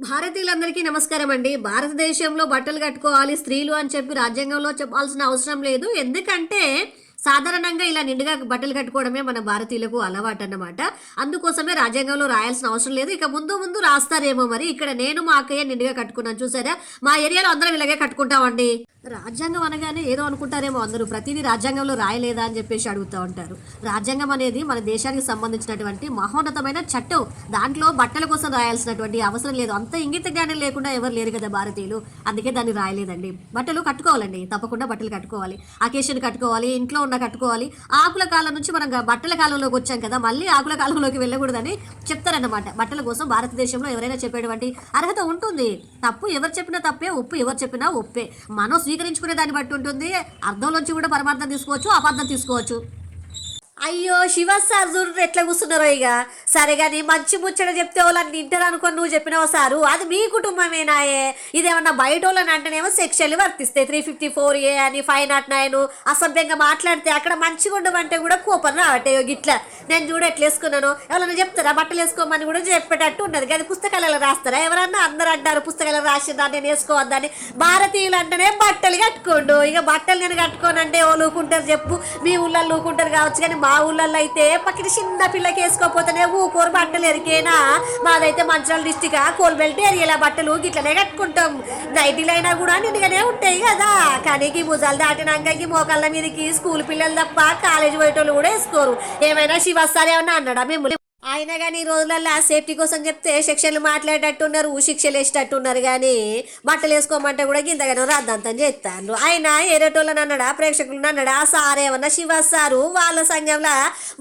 భారతీయులందరికీ నమస్కారం అండి. భారతదేశంలో బట్టలు కట్టుకోవాలి స్త్రీలు అని చెప్పి రాజ్యాంగంలో చెప్పాల్సిన అవసరం లేదు. ఎందుకంటే సాధారణంగా ఇలా నిండుగా బట్టలు కట్టుకోవడమే మన భారతీయులకు అలవాటు అన్నమాట. అందుకోసమే రాజ్యాంగంలో రాయాల్సిన అవసరం లేదు. ఇక ముందు ముందు రాస్తారేమో మరి. ఇక్కడ నేను మా అక్కయ్య నిండుగా కట్టుకున్నాను చూసారా. మా ఏరియాలో అందరం ఇలాగే కట్టుకుంటామండి. రాజ్యాంగం అనగానే ఏదో అనుకుంటారేమో అందరూ, ప్రతిదీ రాజ్యాంగంలో రాయలేదా అని చెప్పేసి అడుగుతూ ఉంటారు. రాజ్యాంగం అనేది మన దేశానికి సంబంధించినటువంటి మహోన్నతమైన చట్టం. దాంట్లో బట్టల కోసం రాయాల్సినటువంటి అవసరం లేదు. అంత ఇంగిత జ్ఞానం లేకుండా ఎవరు లేరు కదా భారతీయులు. అందుకే దాన్ని రాయలేదండి. బట్టలు కట్టుకోవాలండి, తప్పకుండా బట్టలు కట్టుకోవాలి. అకేషన్ కట్టుకోవాలి, ఇంట్లో ఉన్న కట్టుకోవాలి. ఆకుల కాలం నుంచి మనం బట్టల కాలంలోకి వచ్చాం కదా, మళ్ళీ ఆకుల కాలంలోకి వెళ్ళకూడదని చెప్తారన్నమాట. బట్టల కోసం భారతదేశంలో ఎవరైనా చెప్పేటువంటి అర్హత ఉంటుంది. తప్పు ఎవరు చెప్పినా తప్పే, ఒప్పు ఎవరు చెప్పినా ఒప్పే. మనం స్వీకరించుకునే దాన్ని బట్టి ఉంటుంది. అర్థంలోంచి కూడా పరమార్థం తీసుకోవచ్చు, అపార్థం తీసుకోవచ్చు. అయ్యో శివ సార్ చూడు ఎట్లా కూర్చున్నారో. ఇక సరే కానీ మంచి ముచ్చట చెప్తే వాళ్ళని తింటారు అనుకొని నువ్వు చెప్పినావు సారు. అది మీ కుటుంబమేనాయే. ఇదేమన్నా బయట వాళ్ళని అంటేనేమో సెక్షన్లు వర్తిస్తాయి. 354A అని 509 అసభ్యంగా మాట్లాడితే అక్కడ మంచిగా ఉండమంటే కూడా కోపం రావటే. గిట్లా నేను చూడ ఎట్లా వేసుకున్నాను. ఎవరైనా చెప్తారా బట్టలు వేసుకోమని కూడా చెప్పేటట్టు ఉన్నది. అది పుస్తకాలలో రాస్తారా ఎవరన్నా? అందరూ అంటారు పుస్తకాలు రాసిందా నేను వేసుకోవద్దని. భారతీయులు అంటేనే బట్టలు కట్టుకోండు. ఇక బట్టలు నేను కట్టుకోనంటే ఓ లూకుంటారు చెప్పు. మీ ఊళ్ళో లూకుంటారు కావచ్చు, కానీ మా ఊళ్ళల్లో అయితే పక్కన చిన్న పిల్లకి వేసుకోపోతేనే ఊకోరు బట్టలు ఎరికేనా. మాదైతే మంచిర్యాల డిస్టిక్ కోల్బెల్ట్ ఏరియాలో బట్టలు గిట్లనే కట్టుకుంటాం. నైటీలు అయినా కూడా నిండుగానే ఉంటాయి కదా. కానీ భుజాలు దాటినాక మోకాళ్ళ మీదకి స్కూల్ పిల్లలు తప్ప కాలేజీ పోయేటోళ్ళు కూడా వేసుకోరు. ఏమైనా శివసారి ఏమన్నా అన్నాడా మిమ్మల్ని? అయినా కానీ ఈ రోజులలో సేఫ్టీ కోసం చెప్తే సెక్షన్లు మాట్లాడేటట్టున్నారు, శిక్షలు వేసేటట్టున్నారు. కానీ బట్టలు వేసుకోమంటే కూడా గింతగానో రాద్దంతం చేస్తాను. ఆయన ఏరేటోళ్ళని అన్నాడా, ప్రేక్షకులను అన్నాడా? సార్ ఏమన్నా శివ సారు వాళ్ళ సంఘంలో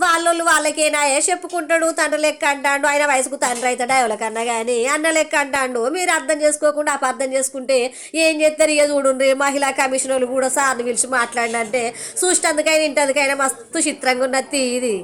వాళ్ళోళ్ళు వాళ్ళకేనా చెప్పుకుంటాడు. తండ్రి లెక్క అంటాడు. ఆయన వయసుకు తండ్రి అవుతాడు ఎవరికన్నా, కానీ అన్న లెక్క అంటాడు. మీరు అర్థం చేసుకోకుండా అపార్థం చేసుకుంటే ఏం చేస్తారు? ఇక చూడండి, మహిళా కమిషనర్లు కూడా సార్ని పిలిచి మాట్లాడినంటే చూసినందుకైనా ఇంటందుకైనా మస్తు చిత్రంగా ఉన్నది ఇది.